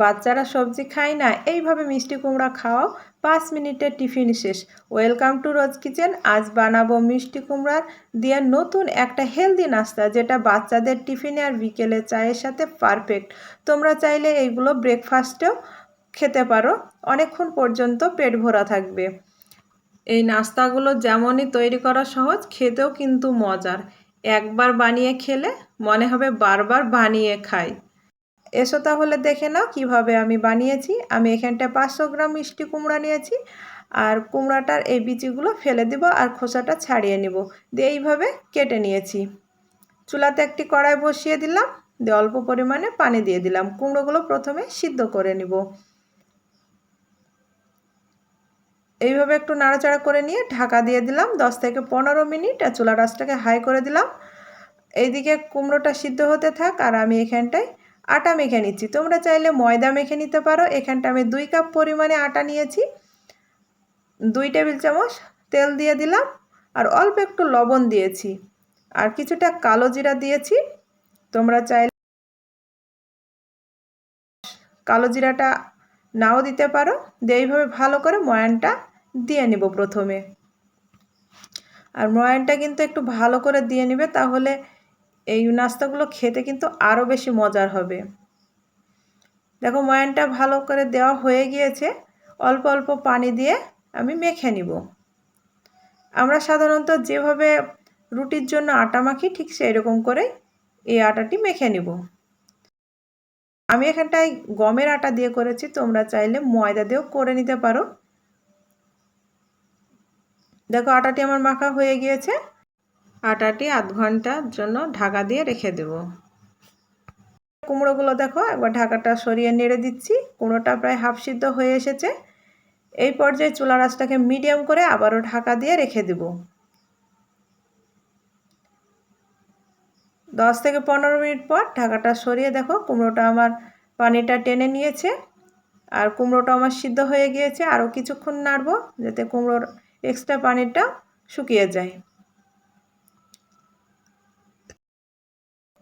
বাচ্চারা সবজি খায় না, এইভাবে মিষ্টি কুমড়া খাওয়াও, 5 মিনিটে টিফিন শেষ। Welcome to rose kitchen. আজ বানাবো মিষ্টি কুমড়ার দিয়ে নতুন একটা হেলদি নাস্তা, যেটা বাচ্চাদের টিফিনে আর বিকেলে চায়ের সাথে পারফেক্ট। তোমরা চাইলে এইগুলো ব্রেকফাস্টেও খেতে পারো, অনেকক্ষণ পর্যন্ত পেট ভরা থাকবে। এই নাস্তাগুলো যেমনই তৈরি করা সহজ, খেতেও কিন্তু মজার। একবার বানিয়ে খেলে মনে হবে বারবার বানিয়ে খাই। এসো তাহলে দেখে নাও কিভাবে আমি বানিয়েছি। আমি এখানটায় 500 গ্রাম মিষ্টি কুমড়া নিয়েছি, আর কুমড়াটার এই বিচিগুলো ফেলে দিব আর খোসাটা ছাড়িয়ে নিব। দিয়ে এইভাবে কেটে নিয়েছি। চুলাতে একটি কড়াই বসিয়ে দিলাম, দিয়ে অল্প পরিমাণে পানি দিয়ে দিলাম। কুমড়োগুলো প্রথমে সিদ্ধ করে নিব। এইভাবে একটু নাড়াচাড়া করে নিয়ে ঢাকা দিয়ে দিলাম 10 থেকে 15 মিনিট, আর চুলার আঁচটাকে হাই করে দিলাম। এইদিকে কুমড়োটা সিদ্ধ হতে থাক, আর আমি এখানটায় আটা মেখে নিচ্ছি। তোমরা চাইলে ময়দা মেখে নিতে পারো। এখানটা আমি 2 কাপ পরিমাণে আটা নিয়েছি। 2 টেবিল চামচ তেল দিয়ে দিলাম, আর অল্প একটু লবণ দিয়েছি, আর কিছুটা কালো জিরা দিয়েছি। তোমরা চাইলে কালো জিরাটা নাও দিতে পারো। দিয়ে এইভাবে ভালো করে ময়ানটা দিয়ে নিব প্রথমে। আর ময়ানটা কিন্তু একটু ভালো করে দিয়ে নিবে, তাহলে এই নাস্তাগুলো খেতে কিন্তু আরও বেশি মজার হবে। দেখো ময়ানটা ভালো করে দেওয়া হয়ে গিয়েছে। অল্প অল্প পানি দিয়ে আমি মেখে নিব। আমরা সাধারণত যেভাবে রুটির জন্য আটা মাখি, ঠিক সেই রকম করে এই আটাটি মেখে নিব। আমি এখানটায় গমের আটা দিয়ে করেছি, তোমরা চাইলে ময়দা দিয়েও করে নিতে পারো। দেখো আটাটি আমার মাখা হয়ে গিয়েছে। আটাটি আধ ঘন্টার জন্য ঢাকা দিয়ে রেখে দেব। কুমড়োগুলো দেখো একবার ঢাকাটা সরিয়ে নেড়ে দিচ্ছি। কুমড়োটা প্রায় হাফ সিদ্ধ হয়ে এসেছে। এই পর্যায়ে চুলার আঁচটাকে মিডিয়াম করে আবারও ঢাকা দিয়ে রেখে দেব। 10 থেকে 15 মিনিট পর ঢাকাটা সরিয়ে দেখো কুমড়োটা আমার পানিটা টেনে নিয়েছে, আর কুমড়োটা আমার সিদ্ধ হয়ে গিয়েছে। আরও কিছুক্ষণ নাড়বো যাতে কুমড়োর এক্সট্রা পানিটা শুকিয়ে যায়।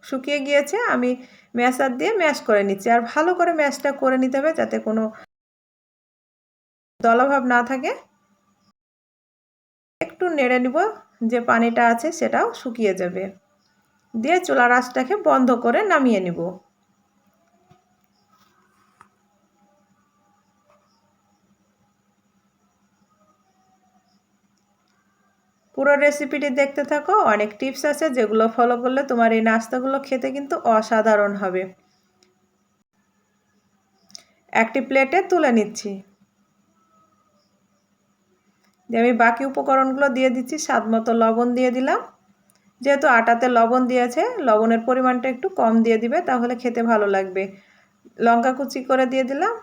শুকিয়ে গিয়েছে, আমি ম্যাশার দিয়ে ম্যাশ করে নিচ্ছি। আর ভালো করে ম্যাশটা করে নিতে হবে যাতে কোনো দলাভাব না থাকে। একটু নেড়ে নিব, যে পানিটা আছে সেটাও শুকিয়ে যাবে। দিয়ে চুলার আঁচটাকে বন্ধ করে নামিয়ে নিব। পুরো রেসিপিটি দেখতে থাকো, অনেক টিপস আছে যেগুলো ফলো করলে তোমার এই নাস্তাগুলো খেতে কিন্তু অসাধারণ হবে। একটি প্লেটে তুলে নিচ্ছি। আমি বাকি উপকরণগুলো দিয়ে দিচ্ছি। স্বাদ মতো লবণ দিয়ে দিলাম। যেহেতু আটাতে লবণ দিয়েছে, লবণের পরিমাণটা একটু কম দিয়ে দিবে, তাহলে খেতে ভালো লাগবে। লঙ্কা কুচি করে দিয়ে দিলাম,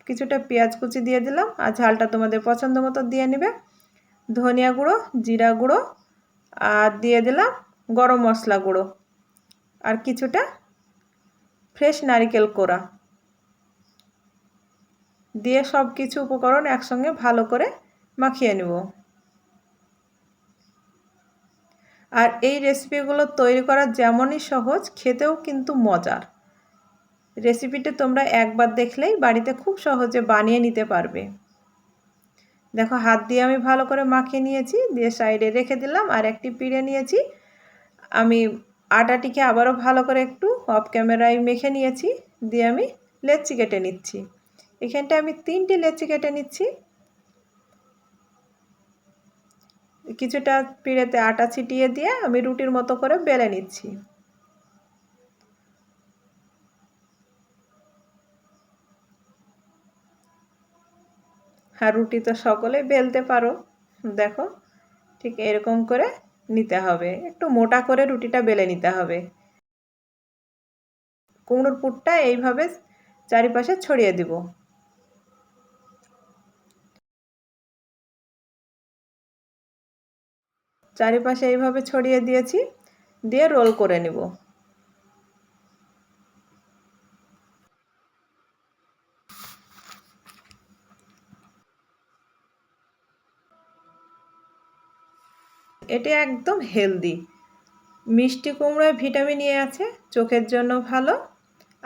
কিছুটা পেঁয়াজ কুচি দিয়ে দিলাম, আর ঝালটা তোমাদের পছন্দ মতো দিয়ে নেবে। ধনিয়া গুঁড়ো, জিরা গুঁড়ো, আর দিয়ে দিলাম গরম মশলা গুঁড়ো, আর কিছুটা ফ্রেশ নারকেল কোড়া দিয়ে সব কিছু উপকরণ একসঙ্গে ভালো করে মাখিয়ে নেব। আর এই রেসিপিগুলো তৈরি করা যেমনই সহজ, খেতেও কিন্তু মজার। রেসিপিটি তোমরা একবার দেখলেই বাড়িতে খুব সহজে বানিয়ে নিতে পারবে। দেখো হাত দিয়ে আমি ভালো করে মাখিয়ে নিয়েছি, দিয়ে সাইডে রেখে দিলাম। আর একটি পিঁড়ে নিয়েছি, আমি আটাটিকে আবারও ভালো করে একটু অফ ক্যামেরায় মেখে নিয়েছি। দিয়ে আমি লেচি কেটে নিচ্ছি। এখানটা আমি 3টি লেচি কেটে নিচ্ছি। কিছুটা পিঁড়েতে আটা ছিটিয়ে দিয়ে আমি রুটির মতো করে বেলে নিচ্ছি। আর রুটি তো সকলেই বেলতে পারো। দেখো ঠিক এরকম করে নিতে হবে, একটু মোটা করে রুটিটা বেলে নিতে হবে। কুমড়োর পুরটা এইভাবে চারিপাশে ছড়িয়ে দিব। চারিপাশে এইভাবে ছড়িয়ে দিয়েছি, দিয়ে রোল করে নিব। এটি একদম হেলদি। মিষ্টি কুমড়োয় ভিটামিন এ আছে, চোখের জন্য ভালো।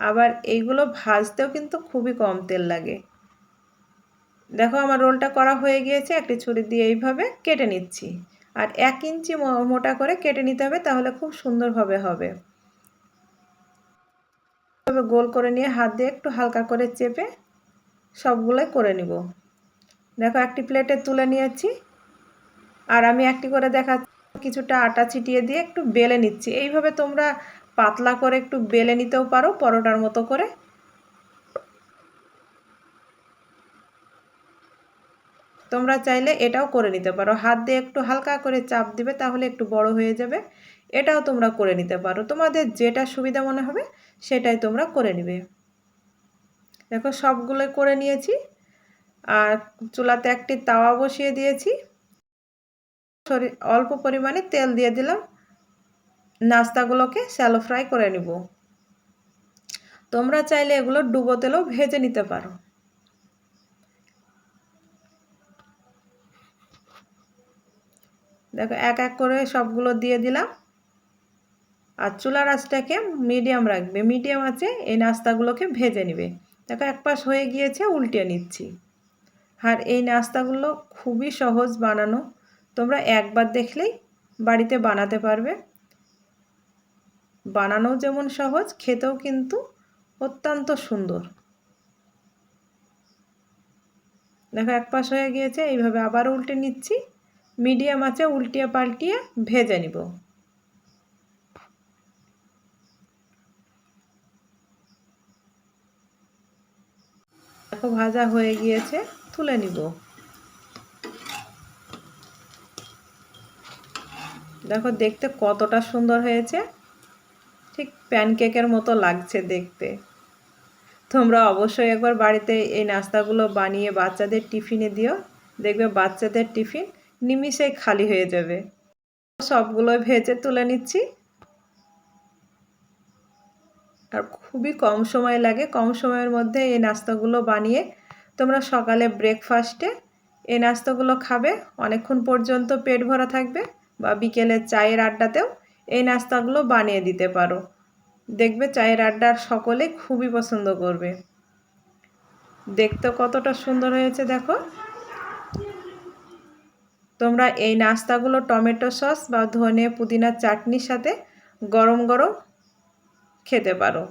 আবার এইগুলো ভাজতেও কিন্তু খুবই কম তেল লাগে। দেখো আমার রোলটা করা হয়ে গিয়েছে, একটি ছুরি দিয়ে এইভাবে কেটে নিচ্ছি। আর 1 ইঞ্চি মোটা করে কেটে নিতে হবে, তাহলে খুব সুন্দরভাবে হবে। তবে গোল করে নিয়ে হাত দিয়ে একটু হালকা করে চেপে সবগুলোই করে নিব। দেখো একটি প্লেটে তুলে নিয়েছি, আর আমি একটি করে দেখাচ্ছি। কিছুটা আটা ছিটিয়ে দিয়ে একটু বেলে নিচ্ছি। এইভাবে তোমরা পাতলা করে একটু বেলে নিতেও পারো পরোটার মতো করে। তোমরা চাইলে এটাও করে নিতে পারো, হাত দিয়ে একটু হালকা করে চাপ দিবে, তাহলে একটু বড় হয়ে যাবে। এটাও তোমরা করে নিতে পারো, তোমাদের যেটা সুবিধা মনে হবে সেটাই তোমরা করে নিবে। দেখো সবগুলো করে নিয়েছি, আর চুলাতে একটি তাওয়া বসিয়ে দিয়েছি। অল্প পরিমাণে তেল দিয়ে দিলাম। নাস্তাগুলোকে শ্যালো ফ্রাই করে নিব। তোমরা চাইলে এগুলো ডুবো তেলেও ভেজে নিতে পারো। দেখো এক এক করে সবগুলো দিয়ে দিলাম, আর চুলার আঁচটাকে মিডিয়াম রাখবে। মিডিয়াম আঁচে এই নাস্তাগুলোকে ভেজে নিবে। দেখো এক পাশ হয়ে গিয়েছে, উল্টে নিচ্ছি। আর এই নাস্তাগুলো খুবই সহজ বানানো, তোমরা একবার দেখলেই বাড়িতে বানাতে পারবে। বানানোও যেমন সহজ, খেতেও কিন্তু অত্যন্ত সুন্দর। দেখো এক পাশ হয়ে গিয়েছে, এইভাবে আবার উল্টে নিচ্ছি। মিডিয়াম আঁচে উল্টিয়ে পাল্টিয়ে ভেজে নিব। দেখো ভাজা হয়ে গিয়েছে, তুলে নিব। দেখো দেখতে কতটা সুন্দর হয়েছে, ঠিক প্যানকেকের মতো লাগছে দেখতে। তোমরা অবশ্যই একবার বাড়িতে এই নাস্তাগুলো বানিয়ে বাচ্চাদের টিফিনে দিও, দেখবে বাচ্চাদের টিফিন নিমিষেই খালি হয়ে যাবে। সবগুলো ভেজে তুলে নিচ্ছি, আর খুবই কম সময় লাগে। কম সময়ের মধ্যে এই নাস্তাগুলো বানিয়ে তোমরা সকালে ব্রেকফাস্টে এই নাস্তাগুলো খাবে, অনেকক্ষণ পর্যন্ত পেট ভরা থাকবে। বা বিকেলে চায়ের আড্ডাতেও এই নাস্তাগুলো বানিয়ে দিতে পারো, দেখবে চায়ের আড্ডার সকলে খুবই পছন্দ করবে। দেখতে কতটা সুন্দর হয়েছে দেখো। তোমরা এই নাস্তাগুলো টমেটো সস বা ধনে পুদিনার চাটনির সাথে গরম গরম খেতে পারো।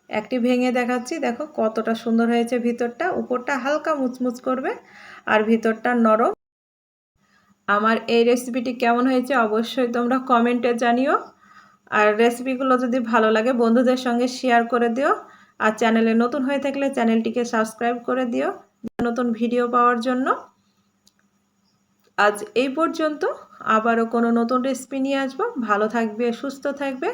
একটি ভেঙে দেখাচ্ছি, দেখো কতটা সুন্দর হয়েছে। ভিতরটা, উপরটা হালকা মুচমুচ করবে আর ভিতরটা নরম। আমার এই রেসিপিটি কেমন হয়েছে অবশ্যই তোমরা কমেন্টে জানিও। আর রেসিপিগুলো যদি ভালো লাগে বন্ধুদের সঙ্গে শেয়ার করে দিও। আর চ্যানেলে নতুন হয়ে থাকলে চ্যানেলটিকে সাবস্ক্রাইব করে দিও নতুন ভিডিও পাওয়ার জন্য। আজ এই পর্যন্ত, আবারও কোনো নতুন রেসিপি নিয়ে আসবো। ভালো থাকবে, সুস্থ থাকবে।